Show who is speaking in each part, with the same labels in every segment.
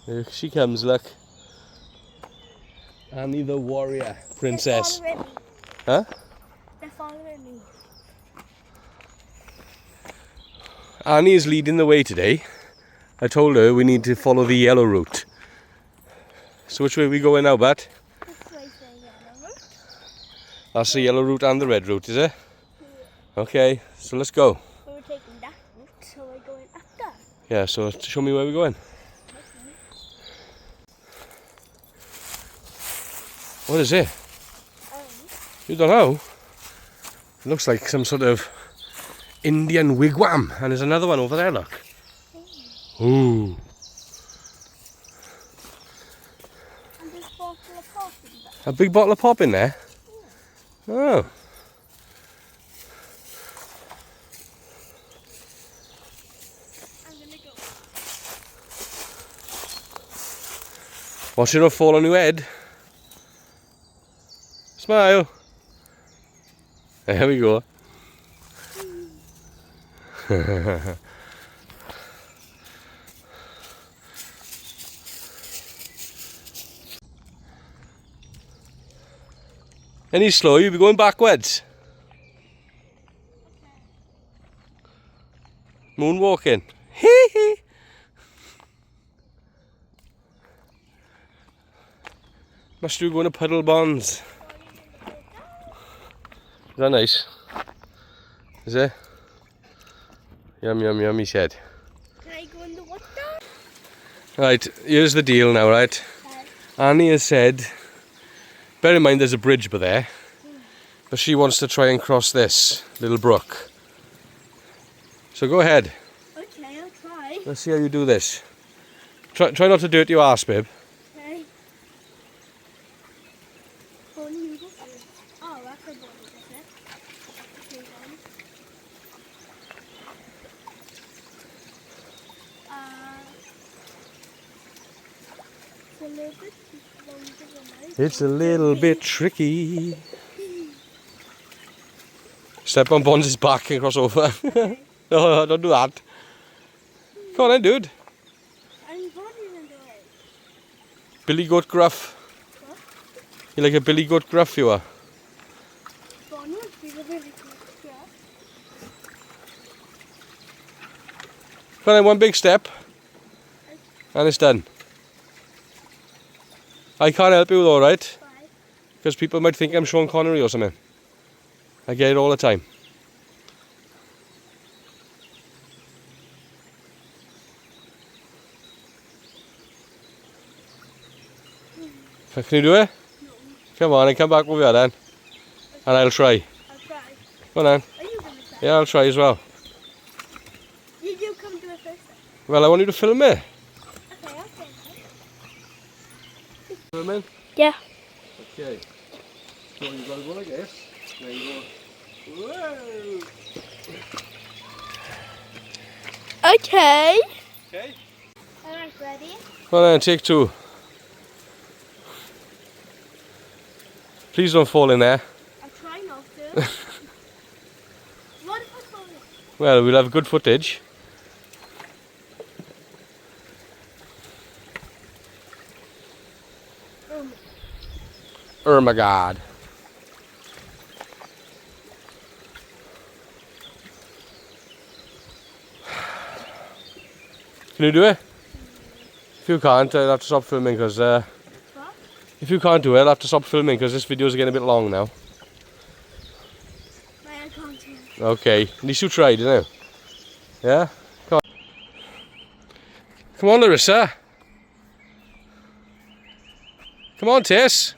Speaker 1: Here she comes, look. Annie the warrior princess.
Speaker 2: They're following me.
Speaker 1: Huh?
Speaker 2: They're following me.
Speaker 1: Annie is leading the way today. I told her we need to follow the yellow route. So which way are we going now, Bat?
Speaker 2: This way's the yellow route.
Speaker 1: That's the yellow route and the red route, is it? Yeah. Okay, so let's go.
Speaker 2: We were taking that route, so we're going up there.
Speaker 1: Yeah, so show me where we're going. What is it? You don't know? It looks like some sort of Indian wigwam. And there's another one over there, look. Ooh.
Speaker 2: And there's a bottle of pop in there.
Speaker 1: A big bottle of pop in there? Yeah. Oh.
Speaker 2: I'm gonna go.
Speaker 1: Watch it not fall on your head. Smile. There we go. Any slow, you'll be going backwards. Moonwalking. Hee hee. Must you go to Puddle Bonds? Is that nice? Is it? Yum yum yum, he said.
Speaker 2: Can I go in the water?
Speaker 1: Right, here's the deal now, right? Annie has said, bear in mind there's a bridge by there, but she wants to try and cross this little brook. So go ahead.
Speaker 2: Okay, I'll try.
Speaker 1: Let's see how you do this. Try not to dirt your arse, babe.
Speaker 2: Okay. Oh, that's a bottle, isn't it? Okay, then.
Speaker 1: It's a little bit tricky. Step on Bonds' back and cross over. No, don't do that. Come on then, dude.
Speaker 2: I'm running in the way.
Speaker 1: Billy Goat Gruff.
Speaker 2: What?
Speaker 1: You're like a Billy Goat Gruff, you are.
Speaker 2: Bonnie would be the really good girl.
Speaker 1: Come on then, one big step. And it's done. I can't help you though, right?
Speaker 2: Bye.
Speaker 1: Because people might think I'm Sean Connery or something. I get it all the time. Can you do it?
Speaker 2: No,
Speaker 1: Come on, and come back with me then. And I'll try.
Speaker 2: I'll try.
Speaker 1: Come on then.
Speaker 2: Are you going to try?
Speaker 1: Yeah, I'll try as well.
Speaker 2: You come do it first then.
Speaker 1: Well, I want you to film it.
Speaker 2: Okay, I'll try.
Speaker 1: Filming?
Speaker 2: Yeah.
Speaker 1: Okay. So you've got to go like this. There you go. Whoa!
Speaker 2: Okay.
Speaker 1: Okay.
Speaker 2: Alright, ready?
Speaker 1: Come on then, take two. Please don't fall in there.
Speaker 2: I'll try not to. What if I fall in?
Speaker 1: Well, we'll have good footage. Oh my God. Can you do it? If you can't, I'll have to stop filming because if you can't do it, I'll have to stop filming because this video is getting a bit long now.
Speaker 2: I can't do it.
Speaker 1: Okay, at least you tried, didn't you? Yeah? Come on. Come on, Larissa. Come on, Tess.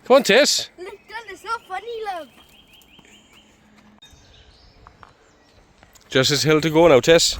Speaker 1: Come on, Tess.
Speaker 2: Look, Dad, it's not funny, love.
Speaker 1: Just this hill to go now, Tess.